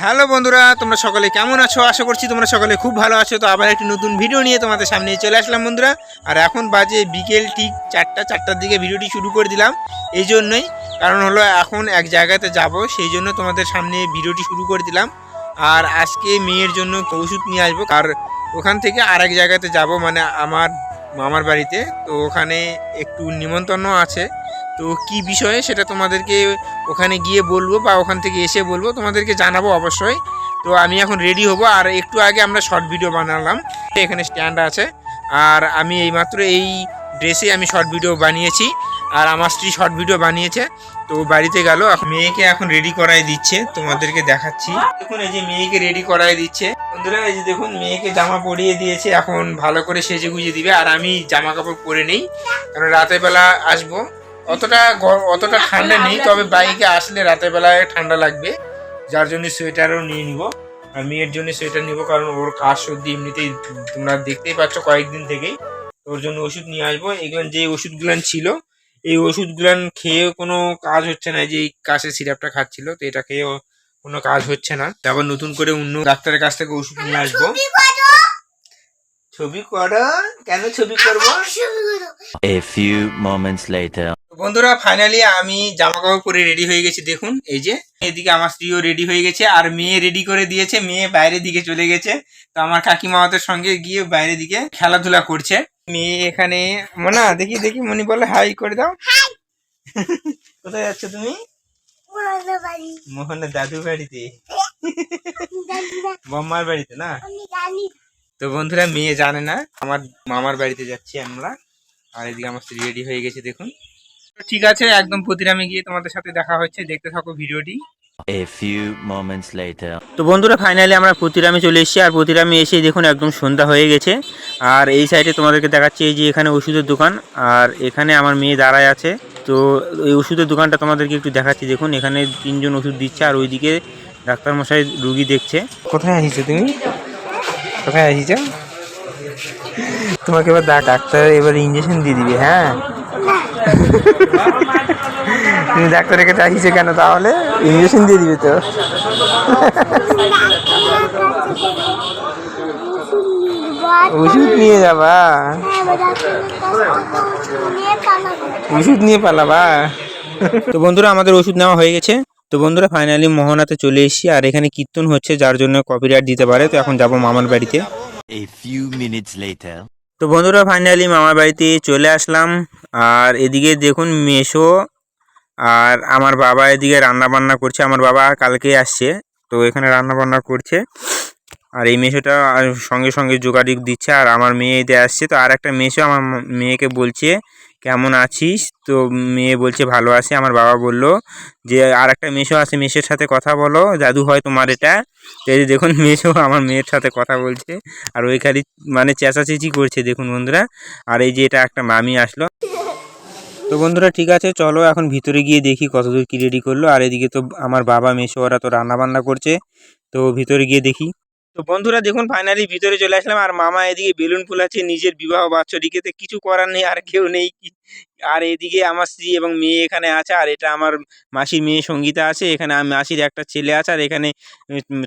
Hello বন্ধুরা, তোমরা সকলে কেমন আছো? আশা করছি তোমরা সকলে খুব ভালো আছো। তো আবার একটি নতুন ভিডিও নিয়ে তোমাদের সামনে চলে আসলাম বন্ধুরা। আর এখন বাজে বিকেল ঠিক চারটার দিকে ভিডিওটি শুরু করে দিলাম। এই জন্যই, কারণ হলো এখন এক জায়গাতে যাব, সেই জন্য তোমাদের সামনে ভিডিওটি শুরু করে দিলাম। আর আজকে মেয়ের জন্য ওষুধ নিয়ে আসবো, আর ওখান থেকে আরেক জায়গাতে যাব, মানে আমার মামার বাড়িতে। তো ওখানে একটু নিমন্ত্রণ আছে। তো কি বিষয়ে সেটা তোমাদেরকে ওখানে গিয়ে বলবো, বা ওখান থেকে এসে বলবো, তোমাদেরকে জানাবো অবশ্যই। তো আমি এখন রেডি হব। আর একটু আগে আমরা শর্ট ভিডিও বানালাম, এখানে স্ট্যান্ড আছে। আর আমি এইমাত্র এই ড্রেসে আমি শর্ট ভিডিও বানিয়েছি, আর আমার স্ত্রী শর্ট ভিডিও বানিয়েছে। তো বাড়িতে গেল, মেয়েকে এখন রেডি করাই দিচ্ছে, তোমাদেরকে দেখাচ্ছি। দেখুন এই যে মেয়েকে রেডি করাই দিচ্ছে বন্ধুরা। এই যে দেখুন মেয়েকে জামা পরিয়ে দিয়েছে, এখন ভালো করে সেজে গুজে দিবে। আর আমি জামা কাপড় পরে নেই, কারণ রাতের বেলা আসবো। অতটা ঠান্ডা নেই, তবে বাইকে আসলে রাতের বেলায় ঠান্ডা লাগবে, যার জন্য সোয়েটারও নিয়ে নিব। আর মেয়ের জন্য সোয়েটার নিব, কারণ ওর কাশ সর্দি এমনিতেই তোমরা দেখতেই পাচ্ছ কয়েকদিন থেকেই। ওর জন্য ওষুধ নিয়ে আসবো। এগুলো যে ওষুধগুলান ছিল, এই ওষুধগুলান খেয়ে কোনো কাজ হচ্ছে না। যে এই কাশের সিরাপটা খাচ্ছিল, তো এটা খেয়ে কোনো কাজ হচ্ছে না। তারপর নতুন করে অন্য ডাক্তারের কাছ থেকে ওষুধ নিয়ে আসবো। ছবি করো? কেন ছবি করবো? A few moments later. বন্ধুরা ফাইনালি আমি জামা কাপড় পরে রেডি হয়ে গেছি। দেখুন এই যে এদিকে আমার স্ত্রীও রেডি হয়ে গেছে, আর মেয়ে রেডি করে দিয়েছে। মেয়ে বাইরের দিকে চলে গেছে, তো আমার কাকিমা ওদের সঙ্গে গিয়ে বাইরের দিকে খেলাধুলা করছে। মেয়ে এখানে মনা, দেখি দেখি মনি বলে হাই করে দাও। কোথায় যাচ্ছ তুমি? মোহনের দাদু বাড়িতে, বম্মার বাড়িতে না? তো বন্ধুরা মেয়ে জানে না, আমার মামার বাড়িতে যাচ্ছি আমরা। আর এদিকে আমার স্ত্রী রেডি হয়ে গেছে দেখুন। ঠিক আছে, একদম প্রতিরামে গিয়ে তোমাদের সাথে দেখা হচ্ছে, দেখতে থাকো ভিডিওটি। A few moments later. তো বন্ধুরা ফাইনালি আমরা প্রতিরামে চলে এসেছি। আর প্রতিরামে এসে দেখুন একদম সন্ধ্যা হয়ে গেছে। আর এই সাইডে তোমাদেরকে দেখাচ্ছি, এই যে এখানে ওষুধের দোকান, আর এখানে আমার মেয়ে দাঁড়ায় আছে। তো এই ওষুধের দোকানটা তোমাদেরকে একটু দেখাচ্ছি। দেখুন এখানে 3 জন ওষুধ দিচ্ছে, আর ওইদিকে ডাক্তার মশাই রুগী দেখছে। কোথায় আসিছো তুমি? কোথায় আসিছো? তোমাকে এবার ডাক্তার এবার ইঞ্জেকশন দিয়ে দিবে। হ্যাঁ, তুমি ডাক্তারের কাছে আসিছো কেন? তাহলে ইঞ্জেকশন দিয়ে দিবে তো। ওষুধ নিয়ে যাবা? ওষুধ নিয়ে পালাবা? তো বন্ধুরা আমাদের ওষুধ নেওয়া হয়ে গেছে। তো বন্ধুরা ফাইনালি মোহনাতে চলে এসেছি, আর এখানে কীর্তন হচ্ছে, যার জন্য কপিরাইট দিতে পারে। তো এখন যাবো মামার বাড়িতে। A few minutes later. তো বন্ধুরা ফাইনালি মামার বাড়িতে চলে আসলাম। আর এদিকে দেখুন মেশো আর আমার বাবা এদিকে রান্না বান্না করছে। আমার বাবা কালকে আসছে, তো এখানে রান্না বান্না করছে। আর এই মেশোটা সঙ্গে সঙ্গে যোগাযোগ দিচ্ছে। আর আমার মেয়ে এতে আসছে। তো আর একটা মেশো আমার মেয়েকে বলছে কেমন আছিস? তো মেয়ে বলছে ভালো আছি। আমার বাবা বলল যে আর একটা মেশো আছে, মেশোর সাথে কথা বলো, জাদু হয় তোমার এটা। তো এই যে দেখুন মেশো আমার মেয়ের সাথে কথা বলছে, আর ওই খালি মানে চেঁচাচেঁচি করছে দেখুন বন্ধুরা। আর এই যে এটা একটা মামি আসলো। তো বন্ধুরা ঠিক আছে, চলো এখন ভিতরে গিয়ে দেখি কতদূর কি রেডি করলো। আর এদিকে তো আমার বাবা মেশো ওরা তো রান্না বান্না করছে, তো ভিতরে গিয়ে দেখি। তো বন্ধুরা দেখুন ফাইনালি ভিতরে চলে আসলাম। আর মামা এদিকে বেলুন ফুলাচ্ছে নিজের বিবাহ বাৎসরিকে, তো কিছু করার নেই, আর কেউ নেই। আর এদিকে আমার স্ত্রী এবং মেয়ে এখানে আছে। আর এটা আমার মাসির মেয়ে সঙ্গীতা আছে, এখানে মাসির একটা ছেলে আছে। আর এখানে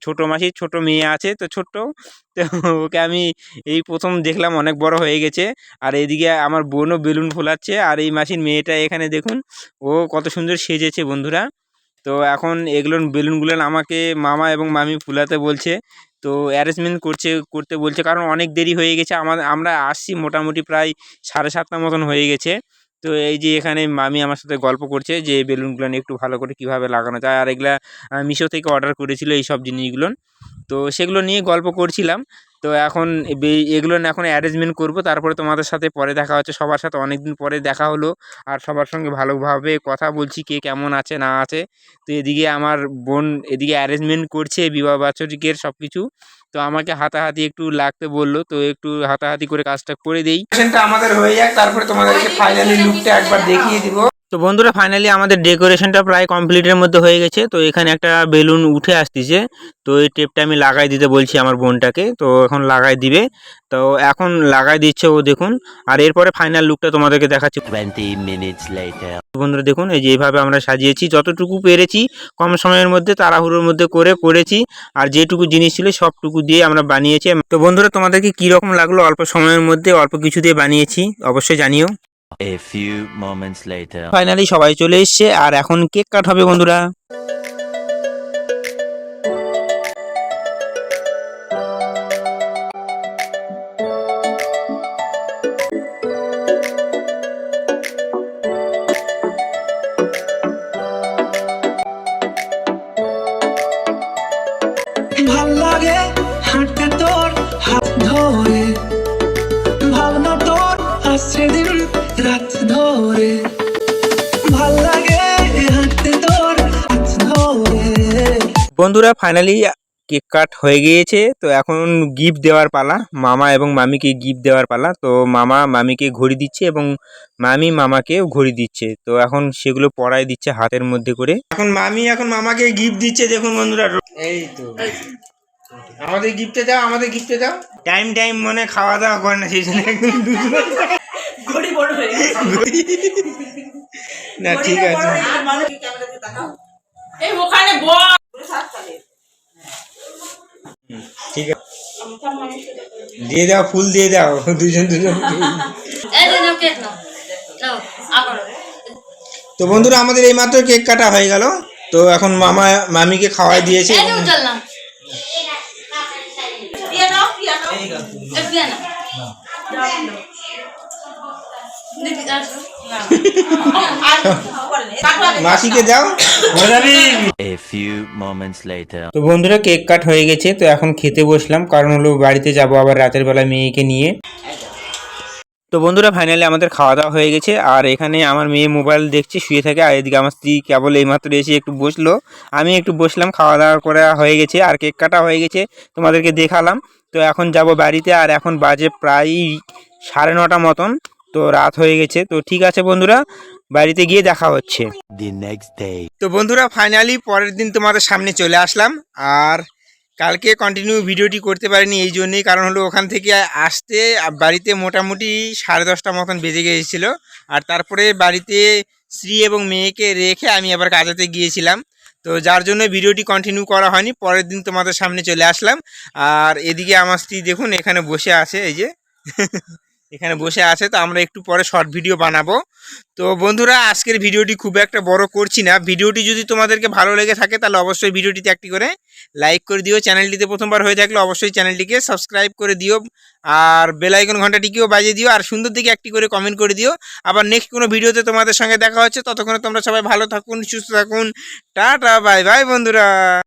ছোট মাসির ছোট মেয়ে আছে, তো ছোট্ট। তো ওকে আমি এই প্রথম দেখলাম, অনেক বড় হয়ে গেছে। আর এদিকে আমার বোনও বেলুন ফোলাচ্ছে। আর এই মাসির মেয়েটা এখানে দেখুন, ও কত সুন্দর সেজেছে বন্ধুরা। তো এখন এগুলো বেলুনগুলো আমাকে মামা এবং মামি ফুলাতে বলছে। তো অ্যারেঞ্জমেন্ট করতে বলছে, কারণ অনেক দেরি হয়ে গেছে। আমরা আসছি মোটামুটি প্রায় 7:30 মতন হয়ে গেছে। তো এই যে এখানে মামি আমার সাথে গল্প করছে যে বেলুনগুলো একটু ভালো করে কীভাবে লাগানো যায়। আর এগুলা মিশো থেকে অর্ডার করেছিল এই সব জিনিসগুলো, তো সেগুলো নিয়ে গল্প করছিলাম। তো এখন এগুলো এখন অ্যারেঞ্জমেন্ট করব, তারপরে তোমাদের সাথে পরে দেখা হচ্ছে। সবার সাথে অনেক দিন পরে দেখা হলো, আর সবার সঙ্গে ভালোভাবে কথা বলছি কে কেমন আছে না আছে। তো এদিকে আমার বোন এদিকে অ্যারেঞ্জমেন্ট করছে বিবাহ বাৎসরিকের সব কিছু। তো আমাকে হাতাহাতি একটু লাগতে বললো, তো একটু হাতাহাতি করে কাজটা করে দেই। আমাদের হয়ে যাক, তারপরে তোমাদেরকে ফাইনালি লুকটা একবার দেখিয়ে দিব। তো বন্ধুরা ফাইনালি আমাদের ডেকোরেশনটা প্রায় কমপ্লিটের মধ্যে হয়ে গেছে। তো এখানে একটা বেলুন উঠে আসতেছে, তো এই টেপটা আমি লাগাই দিতে বলছি আমার বোনটাকে, তো এখন লাগাই দিবে। তো এখন লাগাই দিচ্ছে ও, দেখুন। আর এরপরে ফাইনাল লুকটা তোমাদেরকে দেখাচ্ছি। 20 minutes later. বন্ধুরা দেখুন, এই যে এইভাবে আমরা সাজিয়েছি, যতটুকু পেরেছি কম সময়ের মধ্যে তাড়াহুড়োর মধ্যে করেছি। আর যেটুকু জিনিস ছিল সবটুকু দিয়ে আমরা বানিয়েছি। তো বন্ধুরা তোমাদেরকে কীরকম লাগলো অল্প সময়ের মধ্যে অল্প কিছু দিয়ে বানিয়েছি, অবশ্যই জানিও। A few moments later. Finally সবাই চলে এসছে আর এখন কেক কাট হবে বন্ধুরা। ভাল লাগে হাঁটতে তোর হাত ধরে, ভাবনা তোর আসছে দিন রাত ধরে, ভাল লাগে হাঁটতে তোর হাত ধরে। বন্ধুরা ফাইনালি কেক কাট হয়ে গিয়েছে, তো এখন গিফট দেওয়ার পালা, মামা এবং মামিকে গিফট দেওয়ার পালা। তো মামা মামিকে ঘড়ি দিচ্ছে এবং মামি মামাকেও ঘড়ি দিচ্ছে। তো এখন সেগুলো পরাই দিচ্ছে হাতের মধ্যে করে। এখন মামি এখন মামাকে গিফট দিচ্ছে, দেখুন বন্ধুরা। এই তো আমাদের গিফটে দাও, আমাদের গিফটে দাও। টাইম মনে খাওয়া দাওয়া করে না, সেই জন্য একদম ঘড়ি বড় হয়ে গেছে। না ঠিক আছে, এই ওখানে বল। ঠিক আছে, দিয়ে দাও, ফুল দিয়ে দাও, দুজন এই যে নাও কেক নাও। নাও আবার। তো বন্ধুরা আমাদের এই মাত্র কেক কাটা হয়ে গেল। তো এখন মামা মামিকে খাওয়াই দিয়েছে। এই যে উজ্জ্বল নাও। পিয়া নাও, পিয়া নাও। এই পিয়া নাও। দেখি আসো। মাসিকে দাও। A few moments later. তো বন্ধুরা কেক কাট হয়ে গেছে, তো এখন খেতে বসলাম, কারণ হলো বাড়িতে যাব আবার রাতের বেলা মেয়েকে নিয়ে। তো বন্ধুরা ফাইনালি আমাদের খাওয়া দাওয়া হয়ে গেছে। আর এখানে আমার মেয়ে মোবাইল দেখছে, শুয়ে থাকে। আর এদিকে আমার স্ত্রী কেবল এইমাত্র এসে একটু বসলো, আমি একটু বসলাম। খাওয়া দাওয়া করা হয়ে গেছে আর কেক কাটা হয়ে গেছে, তোমাদেরকে দেখালাম। তো এখন যাব বাড়িতে, আর এখন বাজে প্রায় 9:30 মতন, তো রাত হয়ে গেছে। তো ঠিক আছে বন্ধুরা, বাড়িতে গিয়ে দেখা হচ্ছে। The next day. তো বন্ধুরা ফাইনালি পরের দিন তোমাদের সামনে চলে আসলাম। আর কালকে কন্টিনিউ ভিডিওটি করতে পারিনি এই জন্যই, কারণ হলো ওখান থেকে আসতে বাড়িতে মোটামুটি 10:30 মতন বেজে গিয়েছিলো। আর তারপরে বাড়িতে স্ত্রী এবং মেয়েকে রেখে আমি আবার কাজেতে গিয়েছিলাম, তো যার জন্য ভিডিওটি কন্টিনিউ করা হয়নি। পরের দিন তোমাদের সামনে চলে আসলাম। আর এদিকে আমার স্ত্রী দেখুন এখানে বসে আছে, এই যে এখানে বসে আছে। তো আমরা একটু পরে শর্ট ভিডিও বানাবো। তো বন্ধুরা আজকের ভিডিওটি খুব একটা বড় করছি না। ভিডিওটি যদি তোমাদেরকে ভালো লেগে থাকে তাহলে অবশ্যই ভিডিওটিতে একটি করে লাইক করে দিও। চ্যানেলটিতে প্রথমবার হয়ে থাকলে অবশ্যই চ্যানেলটিকে সাবস্ক্রাইব করে দিও, আর বেল আইকন ঘন্টাটিকেও বাজিয়ে দিও, আর সুন্দর দিকে একটি করে কমেন্ট করে দিও। আবার নেক্সট কোনো ভিডিওতে তোমাদের সঙ্গে দেখা হচ্ছে, ততক্ষণে তোমরা সবাই ভালো থাকুন, সুস্থ থাকুন। টাটা, বাই বাই বন্ধুরা।